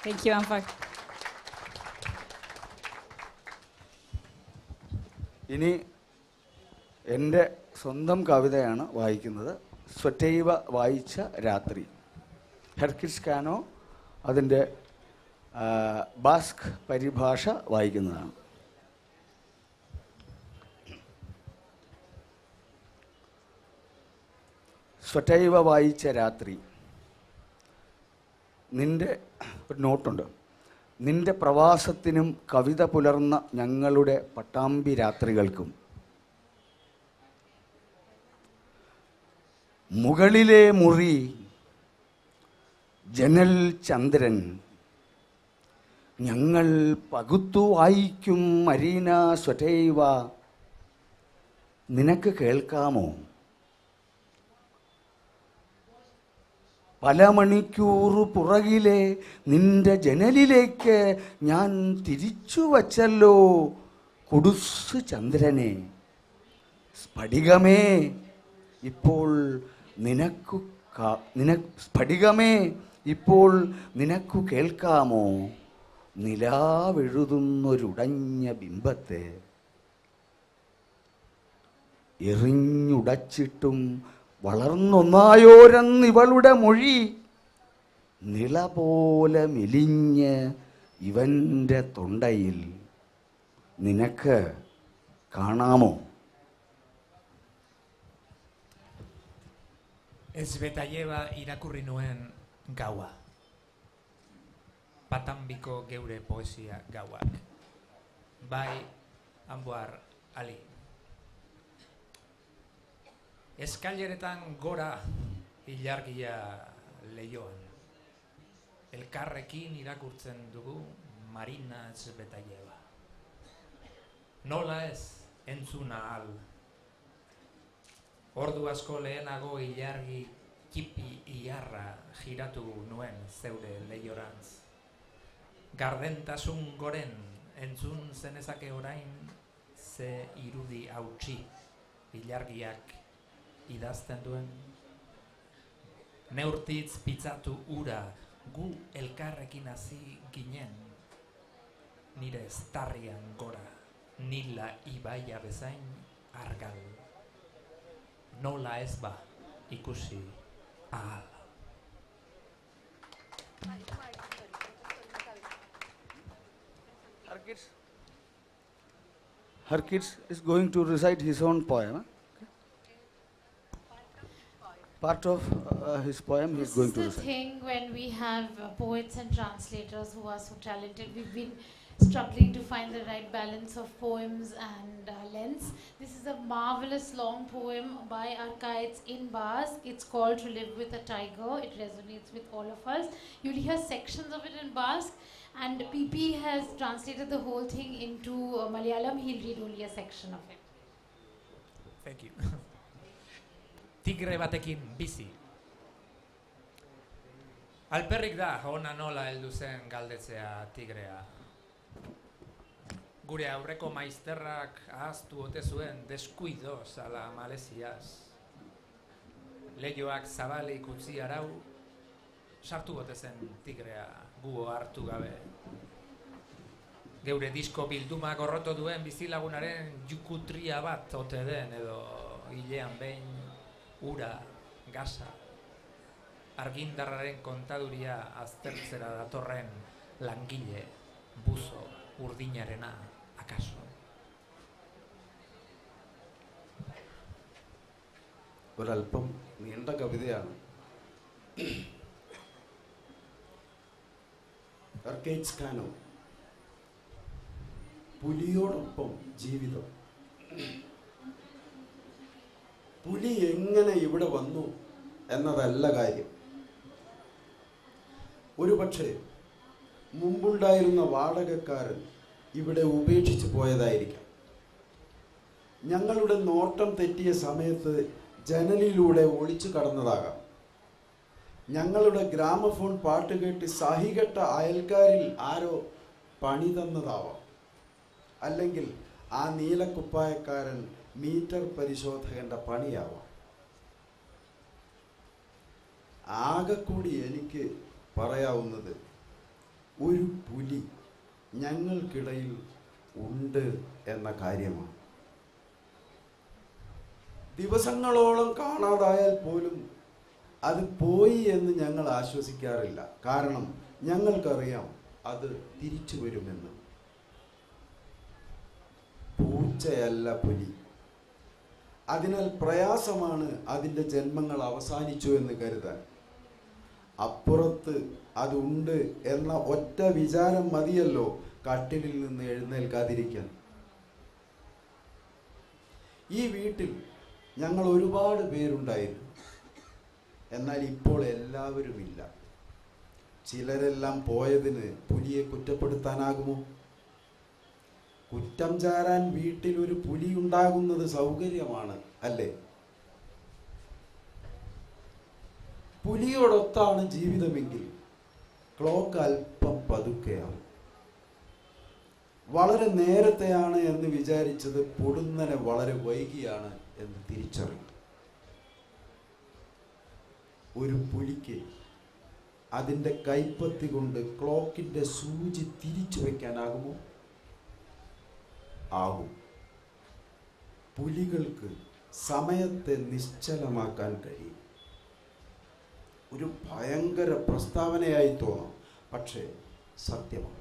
Thank you, Anvar. ഇനി എൻ്റെ സ്വന്തം കവിതയാണ് വായിക്കുന്നത്. സ്വറ്റൈവ വായിച്ച രാത്രി. ഹെർക്കിറ്റ്സ് കാനോ അതിൻ്റെ ബാസ്ക് പരിഭാഷ വായിക്കുന്നതാണ്. സ്വറ്റൈവ വായിച്ച രാത്രി. നിൻ്റെ ഒരു നോട്ടുണ്ട്. നിന്റെ പ്രവാസത്തിനും കവിത പുലർന്ന ഞങ്ങളുടെ പട്ടാമ്പി രാത്രികൾക്കും മുകളിലെ മുറി ജനൽ ചന്ദ്രൻ ഞങ്ങൾ പകുത്തു വായിക്കും മരീന സ്വറ്റൈവ. നിനക്ക് കേൾക്കാമോ? പല മണിക്കൂർ പുറകിലെ നിന്റെ ജനലിലേക്ക് ഞാൻ തിരിച്ചു വച്ചല്ലോ കുടുസ് ചന്ദ്രനെ. സ്ഫടികമേ ഇപ്പോൾ സ്ഫടികമേ ഇപ്പോൾ നിനക്കു കേൾക്കാമോ നിലാവെഴുതുന്നൊരുടഞ്ഞ ബിംബത്തെ? എറിഞ്ഞുടച്ചിട്ടും വളർന്നൊന്നായോരെന്നിവളുടെ മൊഴി നിള പോലെ മെലിഞ്ഞ് ഇവൻ്റെ തൊണ്ടയിൽ നിനക്ക് കാണാമോ? Ez betaieba irakurri nuen gaua. Patambiko geure poesia gauak. Bai, Anvar, Ali. Eskaileretan gora ilargia Llyr. Elkarrekin irakurtzen dugu Marina ez betaieba. Nola ez entzuna al. Ordu asko lehenago ilargi kipi iarra giratu nuen zeure Llyrantz. Gardentasun goren entzun zenezake orain ze irudi hautsi ilargiak idazten duen. Neurtitz pitzatu ura gu elkarrekin hasi ginen. Nire estarrian gora nila ibaia bezain argal. Nola ez ba ikusi ahal. Harkaitz is going to recite his own poem. Part of his poem he is going to recite. This is the thing when we have poets and translators who are so talented. We've been struggling to find the right balance of poems and lengths. This is a marvelous long poem by Harkaitz in Basque. It's called To Live with a Tiger. It resonates with all of us. You'll hear sections of it in Basque, and PP has translated the whole thing into Malayalam. He'll read only a section of it. Thank you. Tigre batekin bizi. Alperrik da ona nola heldu zen galdetzea tigrea. Gure aurreko maizterrak ahaztu ote zuen deskuidoz ala maleziaz. Lehioak zabalik utzi arau, sartu ote zen tigrea gu hartu gabe. Geure disko bilduma gorroto duen bizilagunaren jukutria bat ote den edo hilean behin ura, gasa, argindarraren kontaduria aztertzera datorren langile, buzo, urdinarena, akaso. ഒരല്പം നീണ്ട കവിതയാണ്. Harkaitz Cano. പുലിയോടൊപ്പം ജീവിതം. പുലി എങ്ങനെ ഇവിടെ വന്നു എന്നതല്ല കാര്യം. ഒരുപക്ഷെ മുമ്പുണ്ടായിരുന്ന വാടകക്കാരൻ ഇവിടെ ഉപേക്ഷിച്ചു പോയതായിരിക്കാം. ഞങ്ങളുടെ നോട്ടം തെറ്റിയ സമയത്ത് ജനലിലൂടെ ഒളിച്ചു കടന്നതാകാം. ഞങ്ങളുടെ ഗ്രാമഫോൺ പാട്ട് കേട്ട് സഹികെട്ട അയൽക്കാരിൽ ആരോ പണി തന്നതാവാം. അല്ലെങ്കിൽ ആ നീലക്കുപ്പായക്കാരൻ മീറ്റർ പരിശോധകന്റെ പണിയാവാം. ആകെക്കൂടി എനിക്ക് പറയാവുന്നത് ഒരു പുലി ഞങ്ങൾക്കിടയിൽ ഉണ്ട് എന്ന കാര്യമാണ്. ദിവസങ്ങളോളം കാണാതായാൽ പോലും അത് പോയി എന്ന് ഞങ്ങൾ ആശ്വസിക്കാറില്ല. കാരണം ഞങ്ങൾക്കറിയാം അത് തിരിച്ചു വരുമെന്ന്. പൂച്ചയല്ല പുലി. അതിനാൽ പ്രയാസമാണ് അതിൻ്റെ ജന്മങ്ങൾ അവസാനിച്ചു എന്ന് കരുതാൻ. അപ്പുറത്ത് അതുണ്ട് എന്ന ഒറ്റ വിചാരം മതിയല്ലോ കട്ടിലിൽ നിന്ന് എഴുന്നേൽക്കാതിരിക്കാൻ. ഈ വീട്ടിൽ ഞങ്ങൾ ഒരുപാട് പേരുണ്ടായിരുന്നു. എന്നാൽ ഇപ്പോൾ എല്ലാവരുമില്ല. ചിലരെല്ലാം പോയതിന് പുലിയെ കുറ്റപ്പെടുത്താനാകുമോ? കുറ്റം ചാരാൻ വീട്ടിൽ ഒരു പുലി ഉണ്ടാകുന്നത് സൗകര്യമാണ്, അല്ലേ? പുലിയോടൊത്താണ് ജീവിതമെങ്കിൽ ക്ലോക്ക് അല്പം പതുക്കെയാണ്. വളരെ നേരത്തെയാണ് എന്ന് വിചാരിച്ചത് പൊടുന്നനെ വളരെ വൈകിയാണ് എന്ന് തിരിച്ചറിയും. ഒരു പുലിക്ക് അതിൻ്റെ കൈപ്പത്തി കൊണ്ട് ക്ലോക്കിൻ്റെ സൂചി തിരിച്ചു വയ്ക്കാനാകുമോ? ആകും. പുലികൾക്ക് സമയത്തെ നിശ്ചലമാക്കാൻ കഴിയും. ഒരു ഭയങ്കര പ്രസ്താവനയായി തോന്നും, പക്ഷേ സത്യമാണ്.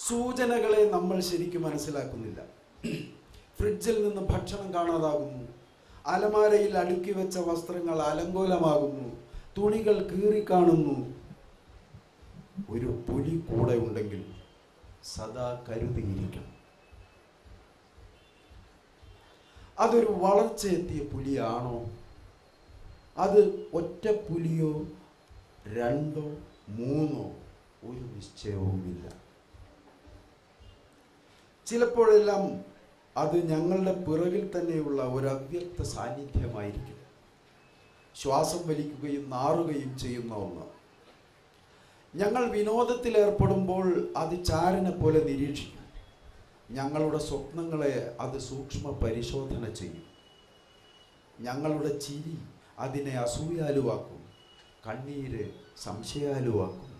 സൂചനകളെ നമ്മൾ ശരിക്കും മനസ്സിലാക്കുന്നില്ല. ഫ്രിഡ്ജിൽ നിന്ന് ഭക്ഷണം കാണാതാകുന്നു, അലമാരയിൽ അടുക്കി വെച്ച വസ്ത്രങ്ങൾ അലങ്കോലമാകുന്നു, തുണികൾ കീറിക്കാണുന്നു. ഒരു പുലി കൂടെ ഉണ്ടെങ്കിൽ സദാ കരുതിയിരിക്കണം. അതൊരു വളർച്ചയെത്തിയ പുലിയാണോ? അത് ഒറ്റ പുലിയോ രണ്ടോ മൂന്നോ ഒരു നിശ്ചയവുമില്ല. ചിലപ്പോഴെല്ലാം അത് ഞങ്ങളുടെ പിറകിൽ തന്നെയുള്ള ഒരു അവ്യക്ത സാന്നിധ്യമായിരിക്കും. ശ്വാസം വലിക്കുകയും നാറുകയും ചെയ്യുന്ന ഒന്ന്. ഞങ്ങൾ വിനോദത്തിൽ ഏർപ്പെടുമ്പോൾ അത് ചാരനെ പോലെ നിരീക്ഷിക്കും. ഞങ്ങളുടെ സ്വപ്നങ്ങളെ അത് സൂക്ഷ്മ പരിശോധന ചെയ്യും. ഞങ്ങളുടെ ചിരി അതിനെ അസൂയാലുവാക്കും, കണ്ണീര് സംശയാലുവാക്കും.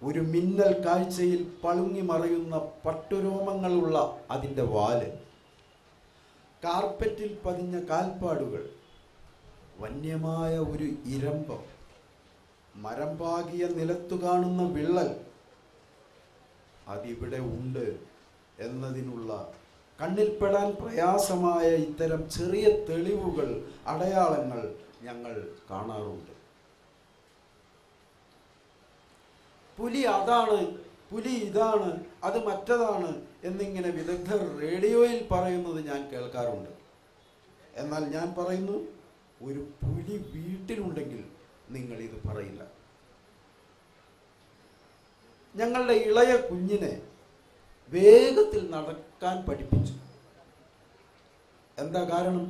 ഒരു മിന്നൽ കാഴ്ചയിൽ പളുങ്ങി മറയുന്ന പട്ടുരോമങ്ങളുള്ള അതിൻ്റെ വാല്, കാർപ്പറ്റിൽ പതിഞ്ഞ കാൽപ്പാടുകൾ, വന്യമായ ഒരു ഇരമ്പം, മരം പാകിയ നിലത്തു കാണുന്ന വിള്ളൽ, അതിവിടെ ഉണ്ട് എന്നതിനുള്ള കണ്ണിൽപ്പെടാൻ പ്രയാസമായ ഇത്തരം ചെറിയ തെളിവുകൾ, അടയാളങ്ങൾ ഞങ്ങൾ കാണാറുണ്ട്. പുലി അതാണ്, പുലി ഇതാണ്, അത് മറ്റതാണ് എന്നിങ്ങനെ വിദഗ്ധർ റേഡിയോയിൽ പറയുന്നത് ഞാൻ കേൾക്കാറുണ്ട്. എന്നാൽ ഞാൻ പറയുന്നു, ഒരു പുലി വീട്ടിലുണ്ടെങ്കിൽ നിങ്ങൾ ഇത് പറയില്ല. ഞങ്ങളുടെ ഇളയ കുഞ്ഞിനെ വേഗത്തിൽ നടക്കാൻ പഠിപ്പിച്ചു. എന്താ കാരണം?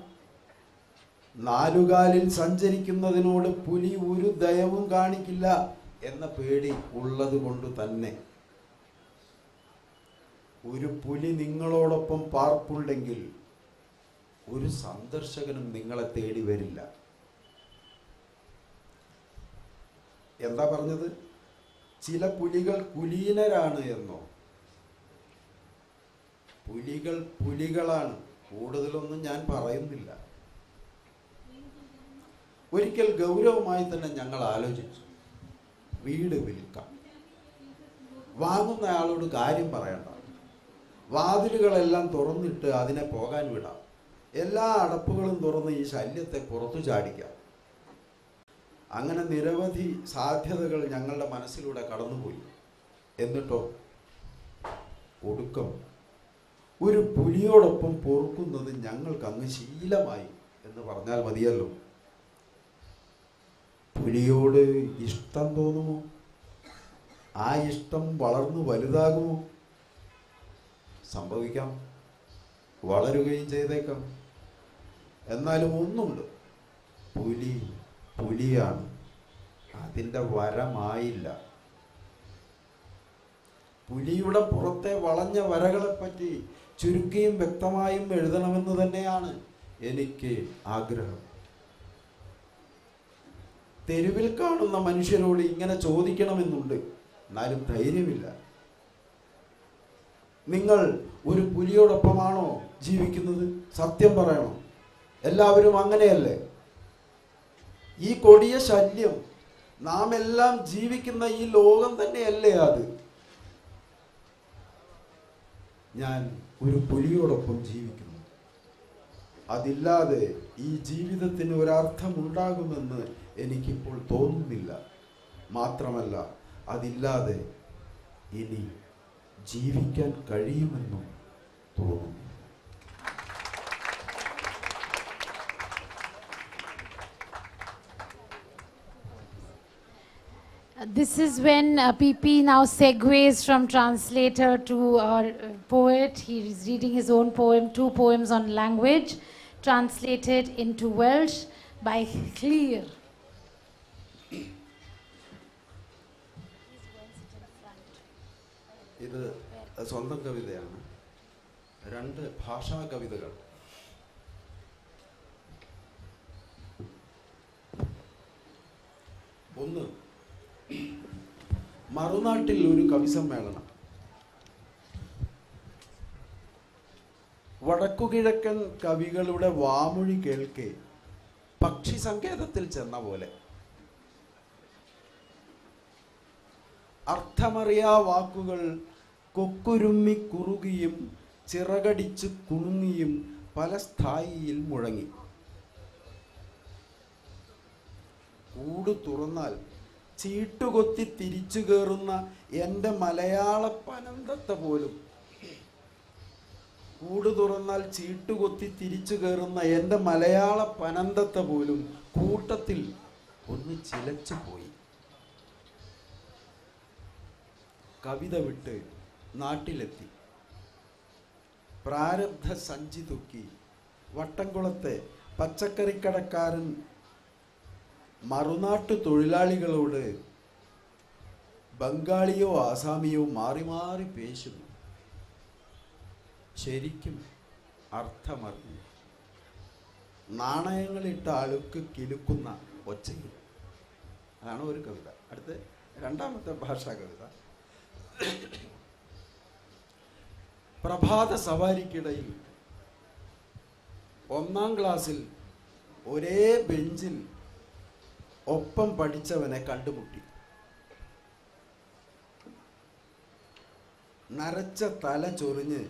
നാലുകാലിൽ സഞ്ചരിക്കുന്നതിനോട് പുലി ഒരു ദയവും കാണിക്കില്ല എന്ന പേടി ഉള്ളത് കൊണ്ട് തന്നെ. ഒരു പുലി നിങ്ങളോടൊപ്പം പാർപ്പുണ്ടെങ്കിൽ ഒരു സന്ദർശകനും നിങ്ങളെ തേടി വരില്ല. എന്താ പറഞ്ഞത്? ചില പുലികൾ കുലീനരാണ് എന്നോ? പുലികൾ പുലികളാണ്, കൂടുതലൊന്നും ഞാൻ പറയുന്നില്ല. ഒരിക്കൽ ഗൗരവമായി തന്നെ ഞങ്ങൾ ആലോചിച്ചു, വീട് വിൽക്കാം. വാങ്ങുന്ന ആളോട് കാര്യം പറയണ്ട, വാതിലുകളെല്ലാം തുറന്നിട്ട് അതിനെ പോകാൻ വിടാം. എല്ലാ അടപ്പുകളും തുറന്ന് ഈ ശല്യത്തെ പുറത്തു ചാടിക്കാം. അങ്ങനെ നിരവധി സാധ്യതകൾ ഞങ്ങളുടെ മനസ്സിലൂടെ കടന്നുപോയി. എന്നിട്ടോ ഒടുക്കം ഒരു പുലിയോടൊപ്പം പൊറുക്കുന്നത് ഞങ്ങൾക്ക് അങ്ങ് ശീലമായി എന്ന് പറഞ്ഞാൽ മതിയല്ലോ. പുലിയോട് ഇഷ്ടം തോന്നുമോ? ആ ഇഷ്ടം വളർന്നു വലുതാകുമോ? സംഭവിക്കാം, വളരുകയും ചെയ്തേക്കാം. എന്നാലും ഒന്നുണ്ട്, പുലി പുലിയാണ്, അതിൻ്റെ വരമായില്ല. പുലിയുടെ പുറത്തെ വളഞ്ഞ വരകളെപ്പറ്റി ചുരുക്കിയും വ്യക്തമായും എഴുതണമെന്ന് തന്നെയാണ് എനിക്ക് ആഗ്രഹം. തെരുവിൽ കാണുന്ന മനുഷ്യരോട് ഇങ്ങനെ ചോദിക്കണമെന്നുണ്ട്, എന്നാലും ധൈര്യമില്ല. നിങ്ങൾ ഒരു പുലിയോടൊപ്പമാണോ ജീവിക്കുന്നത്? സത്യം പറയണം, എല്ലാവരും അങ്ങനെയല്ലേ? ഈ കൊടിയ ശല്യം, നാം എല്ലാം ജീവിക്കുന്ന ഈ ലോകം തന്നെയല്ലേ അത്? ഞാൻ ഒരു പുലിയോടൊപ്പം ജീവിക്കുന്നു. അതില്ലാതെ ഈ ജീവിതത്തിന് ഒരർത്ഥമുണ്ടാകുമെന്ന് എനിക്കിപ്പോൾ തോന്നുന്നില്ല. മാത്രമല്ല, അതില്ലാതെ ഇനി ജീവിക്കാൻ കഴിയുമെന്നും തോന്നുന്നു. This is when PP now segues from translator to poet. He is reading his own poem, 2 poems on language, translated into Welsh by Llyr. ഇത് സ്വന്തം കവിതയാണ്. 2 ഭാഷാ കവിതകൾ. ഒന്ന്, മറുനാട്ടിൽ ഒരു കവി സമ്മേളനം. വടക്കുകിഴക്കൻ കവികളുടെ വാമൊഴി കേൾക്കെ പക്ഷി സങ്കേതത്തിൽ ചെന്ന പോലെ. അർത്ഥമറിയാ വാക്കുകൾ കൊക്കുരുമ്മി കുറുകിയും ചിറകടിച്ച് കുണുങ്ങിയും പല സ്ഥായിയിൽ മുഴങ്ങി. കൂട് തുറന്നാൽ ചീട്ടുകൊത്തി തിരിച്ചു കയറുന്ന എൻ്റെ മലയാള പനന്തത്ത പോലും കൂട് തുറന്നാൽ ചീട്ടുകൊത്തി തിരിച്ചു കയറുന്ന എൻ്റെ മലയാള പനന്തത്ത പോലും കൂട്ടത്തിൽ ഒന്ന് ചിലച്ചു പോയി. കവിത വിട്ട് നാട്ടിലെത്തി. പ്രാരബ്ധ സഞ്ചി തൂക്കി വട്ടംകുളത്തെ പച്ചക്കറിക്കടക്കാരൻ മറുനാട്ടു തൊഴിലാളികളോട് ബംഗാളിയോ ആസാമിയോ മാറി മാറി പേശുന്നു. ശരിക്കും അർത്ഥമറിഞ്ഞു. നാണയങ്ങളിട്ട അളുക്ക് കിലുക്കുന്ന ഒച്ചയിൽ. അതാണ് ഒരു കവിത. അടുത്ത രണ്ടാമത്തെ ഭാഷാ കവിത. പ്രഭാത സവാരിക്കിടയിൽ 1ാം ക്ലാസ്സിൽ ഒരേ ബെഞ്ചിൽ ഒപ്പം പഠിച്ചവനെ കണ്ടുമുട്ടി. നരച്ച തല ചൊറിഞ്ഞ്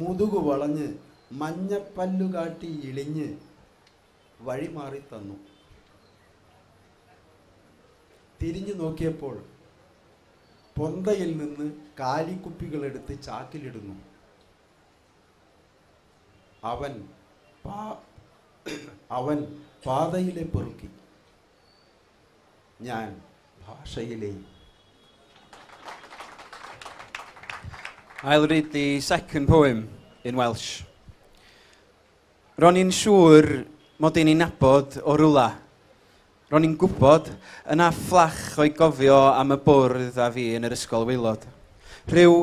മുതുകു വളഞ്ഞ് മഞ്ഞപ്പല്ലു കാട്ടി ഇളിഞ്ഞ് വഴിമാറി തന്നു. തിരിഞ്ഞു നോക്കിയപ്പോൾ പൊന്തയിൽ നിന്ന് കാലിക്കുപ്പികളെടുത്ത് ചാക്കിലിടുന്നു. അവൻ പാതയിലെ പെറുക്കി, ഞാൻ ഭാഷയിലെ. I'll read the second poem in Welsh. Ro'n i'n siŵr mod i'n nabod o rwla. Ro'n i'n gwybod yna fflach o'i gofio am y bwrdd a fi yn yr ysgol waelod. Rhyw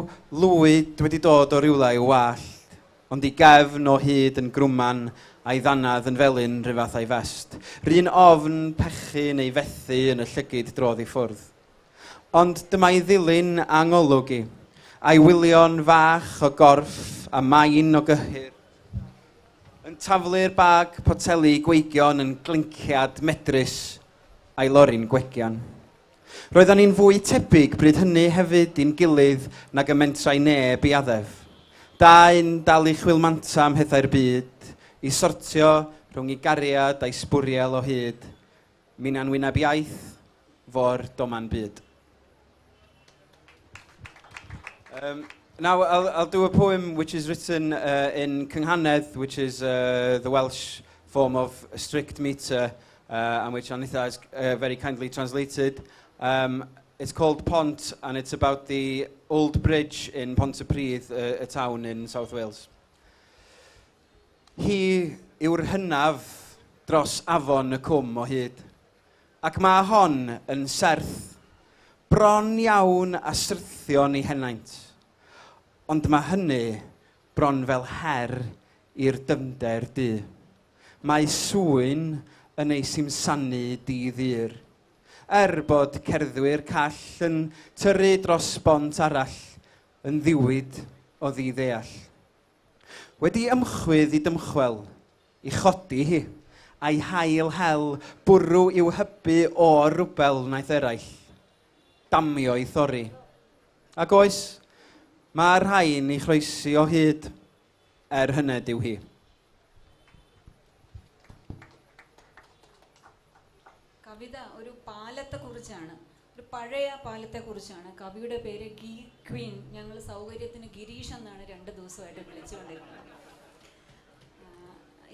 lwyd wedi dod o rywle i'w wallt, ond i gefn o hyd yn grwman a'i ddanadd yn felyn rhyfath a'i fest. R'un ofn pechu neu fethu yn y llygyd drodd i ffwrdd. Ond dyma'i ddilyn a ngolwg i, a'i wylion fach o gorff a main o gyhyr. Yn taflu'r bag poteli gweigion yn glinciad medrus a'i lori'n gwegian. Roeddan ni'n fwy tebyg bryd hynny hefyd i'n gilydd nag y mentrau neb i addef. Da'n dal i chwilmanta am hethau'r byd, i sortio rhwng i gariad a'i sbwriel o hyd. Mi'n anwyneb iaith, fo'r doman byd. Now I'll do a poem which is written in Cynghanedd, which is the Welsh form of a strict metre, and which Anitha has very kindly translated. It's called Pont, and it's about the old bridge in Pontypridd, a town in South Wales. Hi yw'r hynaf dros afon y cwm o hyd, ac mae hon yn serth, bron iawn a syrthion i henaint. Ond mae hynny bron fel her i'r dyfnder du. Mae swyn yn ei simsanu di-ddir. Bod cerddwyr call yn tyrru dros bont arall, yn ddiwyd o ddi-ddeall. Wedi ymchwyd i dymchwel, i chodi hi, a'i hail hel, bwrw i'w hybu o'r rwbel naeth eraill. Damio i thorri. Ac oes, mae'r rhain i chroesi o hyd, hyned yw hi. കവിത ഒരു പാലത്തെക്കുറിച്ചാണ്, ഒരു പഴയ പാലത്തെക്കുറിച്ചാണ്. കവിയുടെ പേര് ghee Queen. ഞങ്ങൾ സൗകര്യത്തിന് ഗിരീഷ് എന്നാണ് 2 ദിവസമായിട്ട് വിളിച്ചുകൊണ്ടിരിക്കുന്നത്.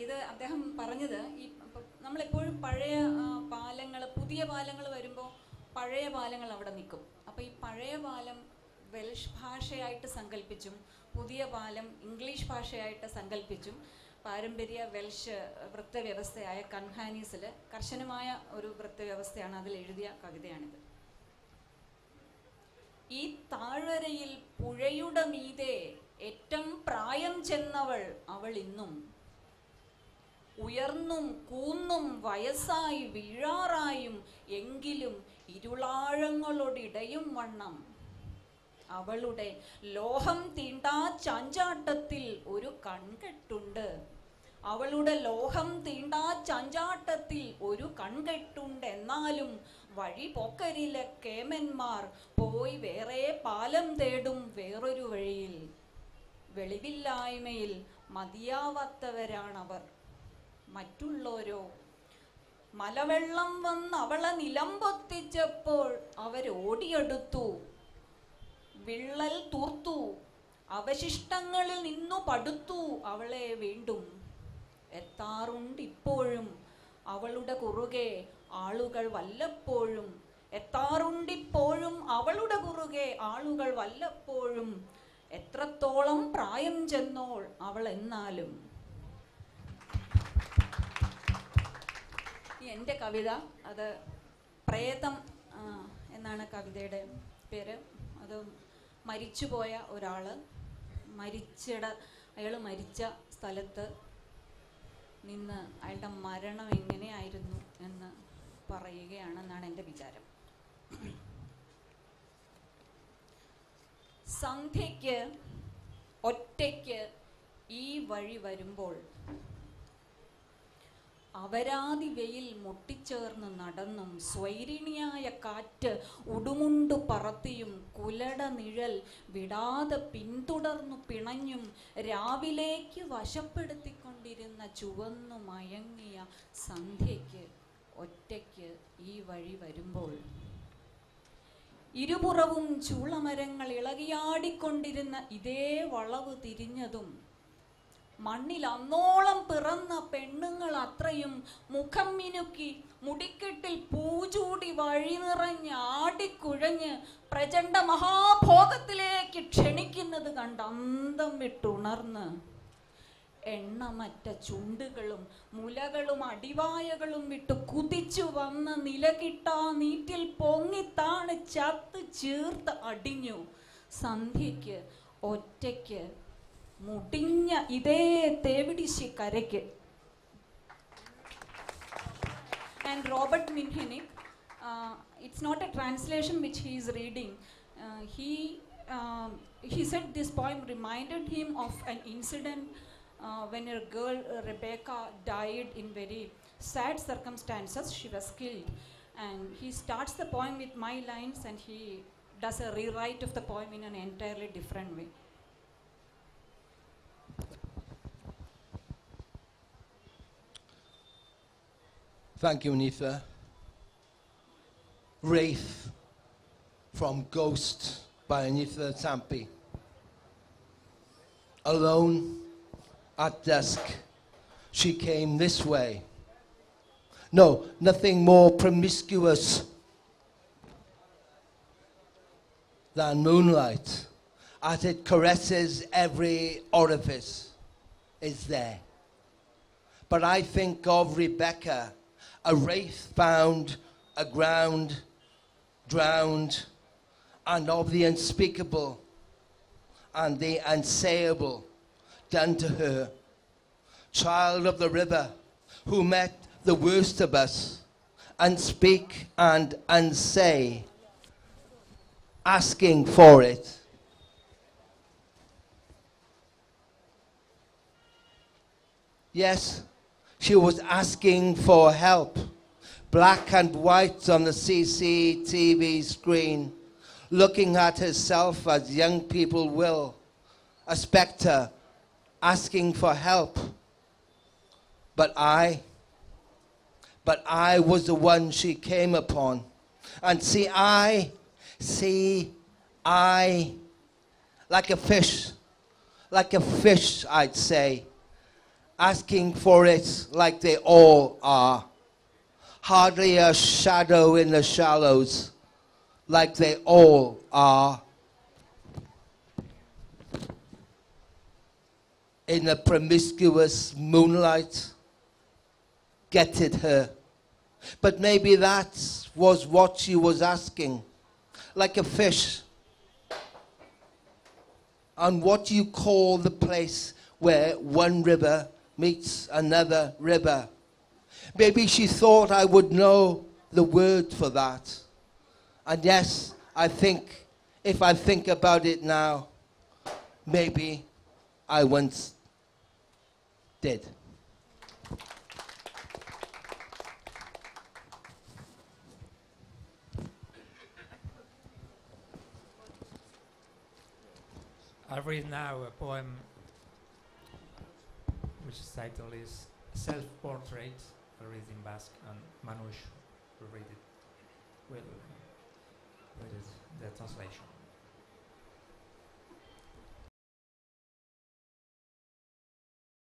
ഇത് അദ്ദേഹം പറഞ്ഞത്, ഈ നമ്മളെപ്പോഴും പഴയ പാലങ്ങൾ, പുതിയ പാലങ്ങൾ വരുമ്പോൾ പഴയ പാലങ്ങൾ അവിടെ നിൽക്കും. അപ്പോൾ ഈ പഴയ പാലം വെൽഷ് ഭാഷയായിട്ട് സങ്കല്പിച്ചും പുതിയ പാലം ഇംഗ്ലീഷ് ഭാഷയായിട്ട് സങ്കല്പിച്ചും പാരമ്പര്യ വെൽഷ് വൃത്തവ്യവസ്ഥയായ കൺഹാനീസിൽ കർശനമായ ഒരു വൃത്തവ്യവസ്ഥയാണ് അതിൽ എഴുതിയ കവിതയാണിത്. ഈ താഴ്വരയിൽ പുഴയുടെ മീതെ ഏറ്റവും പ്രായം ചെന്നവൾ അവൾ ഇന്നും, ഉയർന്നും കൂന്നും വയസ്സായി വീഴാറായും എങ്കിലും ഇരുളാഴങ്ങളോടിടയും വണ്ണം അവളുടെ ലോഹം തീണ്ടാ ചാഞ്ചാട്ടത്തിൽ ഒരു കൺകെട്ടുണ്ട്. അവളുടെ ലോഹം തീണ്ടാ ചാഞ്ചാട്ടത്തിൽ ഒരു കൺകെട്ടുണ്ട്. എന്നാലും വഴി പോക്കരിലെ കേമന്മാർ പോയി വേറെ പാലം തേടും വേറൊരു വഴിയിൽ. വെളിവില്ലായ്മയിൽ മതിയാവാത്തവരാണവർ. മറ്റുള്ളവരോ മലവെള്ളം വന്ന് അവളെ നിലംപൊത്തിച്ചപ്പോൾ അവരോടിയെടുത്തു, വിള്ളൽ തൂർത്തു, അവശിഷ്ടങ്ങളിൽ നിന്നു പടുത്തു അവളെ വീണ്ടും. എത്താറുണ്ട് ഇപ്പോഴും അവളുടെ കുറുകെ ആളുകൾ വല്ലപ്പോഴും. എത്താറുണ്ടിപ്പോഴും അവളുടെ കുറുകെ ആളുകൾ വല്ലപ്പോഴും. എത്രത്തോളം പ്രായം ചെന്നോൾ അവൾ എന്നാലും. എൻ്റെ കവിത അത് പ്രേതം എന്നാണ് കവിതയുടെ പേര്. അത് മരിച്ചുപോയ ഒരാൾ അയാൾ മരിച്ച സ്ഥലത്ത് നിന്ന് അയാളുടെ മരണം എങ്ങനെയായിരുന്നു എന്ന് പറയുകയാണെന്നാണ് എൻ്റെ വിചാരം. സന്ധ്യയ്ക്ക് ഒറ്റയ്ക്ക് ഈ വഴി വരുമ്പോൾ അവരാതി വെയിൽ മുട്ടിച്ചേർന്ന് നടന്നും സ്വൈരിണിയായ കാറ്റ് ഉടുമുണ്ടു പറത്തിയും കുലട നിഴൽ വിടാതെ പിന്തുടർന്നു പിണഞ്ഞും രാവിലേക്ക് വശപ്പെടുത്തിക്കൊണ്ടിരുന്ന ചുവന്നു മയങ്ങിയ സന്ധ്യയ്ക്ക് ഒറ്റയ്ക്ക് ഈ വഴി വരുമ്പോൾ ഇരുപുറവും ചൂളമരങ്ങൾ ഇളകിയാടിക്കൊണ്ടിരുന്ന ഇതേ വളവ് തിരിഞ്ഞതും മണ്ണിൽ അന്നോളം പിറന്ന പെണ്ണുങ്ങൾ അത്രയും മുഖം മിനുക്കി മുടിക്കെട്ടിൽ പൂചൂടി വഴി നിറഞ്ഞ് ആടിക്കുഴഞ്ഞ് പ്രചണ്ഡ മഹാഭോഗത്തിലേക്ക് ക്ഷണിക്കുന്നത് കണ്ട് അന്തം വിട്ടുണർന്ന് എണ്ണമറ്റ ചുണ്ടുകളും മുലകളും അടിവായകളും വിട്ട് കുതിച്ചു വന്ന് നിലകിട്ടാ നീറ്റിൽ പൊങ്ങിത്താണ് ചത്ത് ചീർത്ത് അടിഞ്ഞു സന്ധ്യയ്ക്ക് ഒറ്റയ്ക്ക് മുടിഞ്ഞ ഇതേ തേവിടിശി കരയ്ക്ക്. And Robert Minhinnick, it's not a translation which he is reading. He said this poem reminded him of an incident when a girl, Rebecca, died in very sad circumstances. She was killed. And he starts the poem with my lines and he does a rewrite of the poem in an entirely different way. Thank you, Anitha. Wraith from Ghost by Anitha Thampi. Alone at dusk, she came this way. No, nothing more promiscuous than moonlight, as it caresses every orifice, is there. But I think of Rebecca, a wraith found aground, drowned, and of the unspeakable and the unsayable done to her. Child of the river, who met the worst of us, unspeak and unsay, asking for it. Yes, she was asking for help, black and white on the CCTV screen, looking at herself as young people will, a spectre asking for help. But I was the one she came upon. And I, like a fish, I'd say, asking for it like they all are. Hardly a shadow in the shallows, like they all are. In the promiscuous moonlight, getted her. But maybe that was what she was asking, like a fish. And what do you call the place where one river meets another river? Maybe she thought I would know the word for that. And yes, I think if I think about it now, maybe I once did. I read now a poem which title is Self-Portrait. I read in Basque, and Manoj will read it. Will read it, the translation.